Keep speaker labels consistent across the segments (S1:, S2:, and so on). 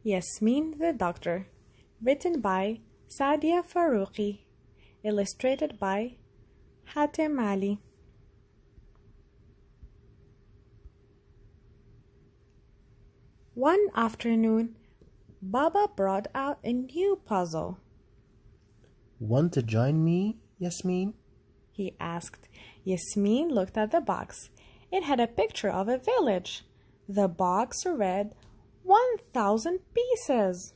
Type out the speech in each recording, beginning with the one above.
S1: Yasmin the Doctor, written by Sadia Farouqi, illustrated by Hatem Ali. One afternoon, Baba brought out a new puzzle.
S2: Want to join me, Yasmin?
S1: He asked. Yasmin looked at the box. It had a picture of a village. The box read 1,000 pieces.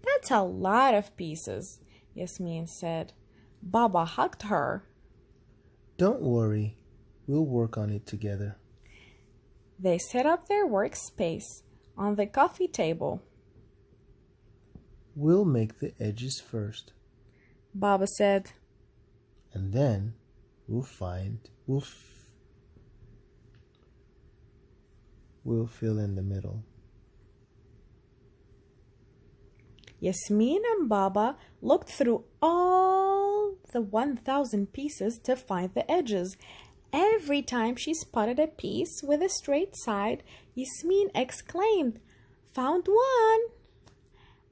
S1: That's a lot of pieces, Yasmin said. Baba hugged her.
S2: Don't worry, we'll work on it together.
S1: They set up their workspace on the coffee table.
S2: We'll make the edges first.
S1: Baba said.
S2: And then we'll fill in the middle.
S1: Yasmin and Baba looked through all the 1,000 pieces to find the edges. Every time she spotted a piece with a straight side, Yasmin exclaimed, "Found one!"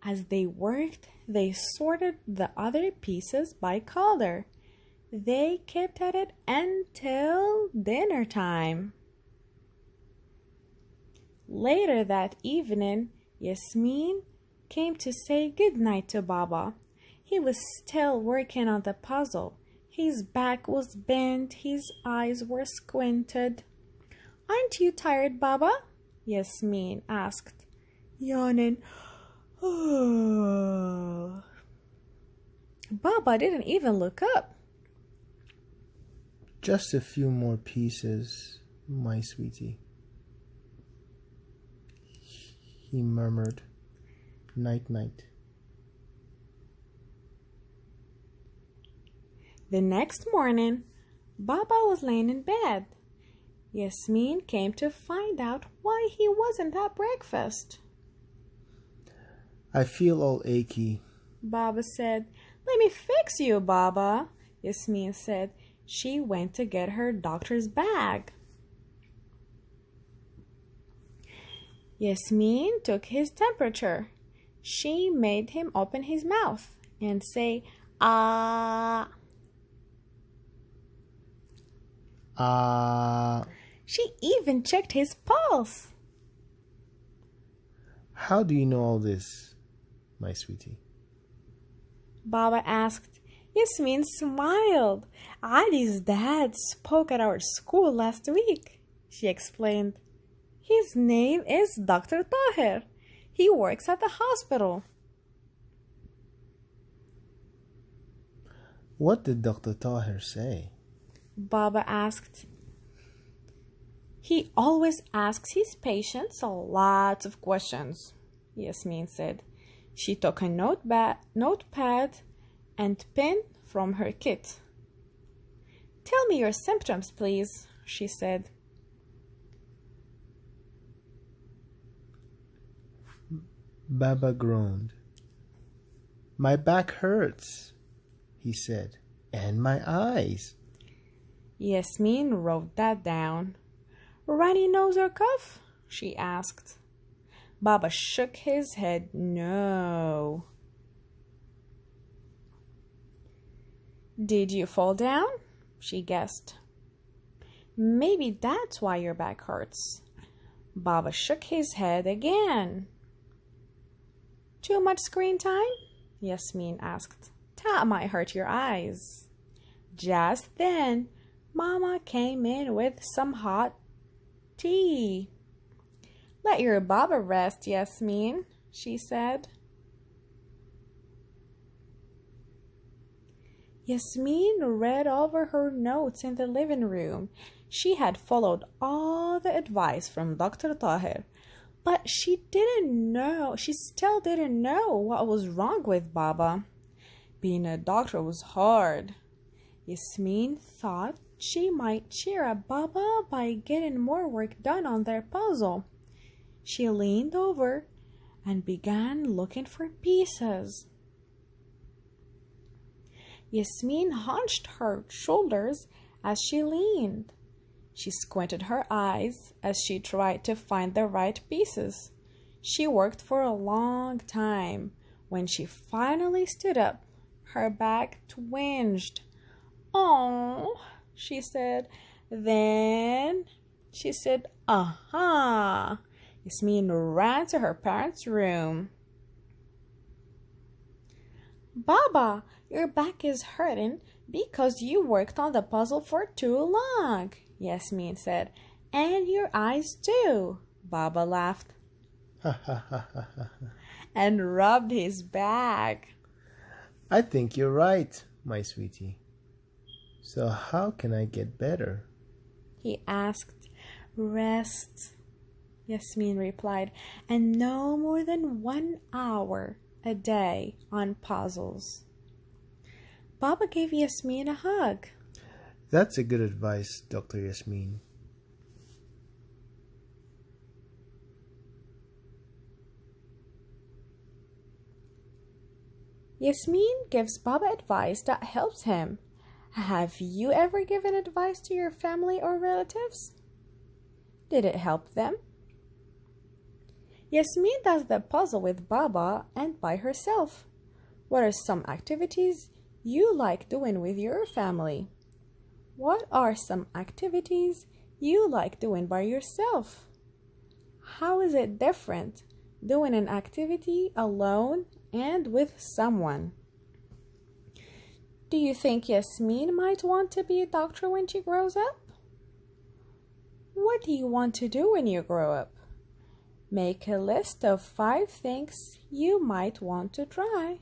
S1: As they worked, they sorted the other pieces by color. They kept at it until dinner time. Later that evening, Yasmin came to say goodnight to Baba. He was still working on the puzzle. His back was bent, his eyes were squinted. "Aren't you tired, Baba?" Yasmin asked, yawning. Baba didn't even look up.
S2: Just a few more pieces, my sweetie, he murmured. Night, night.
S1: The next morning, Baba was laying in bed. Yasmin came to find out why he wasn't at breakfast.
S2: I feel all achy,
S1: Baba said. "Let me fix you, Baba," Yasmin said. She went to get her doctor's bag. Yasmin took his temperature. She made him open his mouth and say, "Ah." She even checked his pulse.
S2: How do you know all this, my sweetie?
S1: Baba asked. Yasmin smiled. "Ali's dad spoke at our school last week," she explained. "His name is Dr. Tahir. He works at the hospital."
S2: What did Dr. Tahir say?
S1: Baba asked. "He always asks his patients a lot of questions," Yasmin said. She took a notepad and pen from her kit. "Tell me your symptoms, please," she said.
S2: Baba groaned. My back hurts, he said, and my eyes.
S1: Yasmin wrote that down. "Runny nose or cough?" she asked. Baba shook his head no. "Did you fall down?" she guessed. "Maybe that's why your back hurts." Baba shook his head again. "Too much screen time?" Yasmin asked. "That might hurt your eyes." Just then, Mama came in with some hot tea. "Let your Baba rest, Yasmin," she said. Yasmin read over her notes in the living room. She had followed all the advice from Dr. Tahir, but she still didn't know what was wrong with Baba. Being a doctor was hard. Yasmin thought she might cheer up Baba by getting more work done on their puzzle. She leaned over and began looking for pieces. Yasmin hunched her shoulders as she leaned. She squinted her eyes as she tried to find the right pieces. She worked for a long time. When she finally stood up, her back twinged. "Oh," she said. Then she said, "Aha!" Yasmin ran to her parents' room. "Baba, your back is hurting because you worked on the puzzle for too long," Yasmin said. "And your eyes too." Baba laughed and rubbed his back.
S2: I think you're right, my sweetie. So how can I get better?
S1: He asked. "Rest," Yasmin replied, "and no more than 1 hour a day on puzzles." Baba gave Yasmin a hug.
S2: That's a good advice, Dr. Yasmin.
S1: Yasmin gives Baba advice that helps him. Have you ever given advice to your family or relatives? Did it help them? Yasmin does the puzzle with Baba and by herself. What are some activities you like doing with your family? What are some activities you like doing by yourself? How is it different doing an activity alone and with someone? Do you think Yasmin might want to be a doctor when she grows up? What do you want to do when you grow up? Make a list of 5 things you might want to try.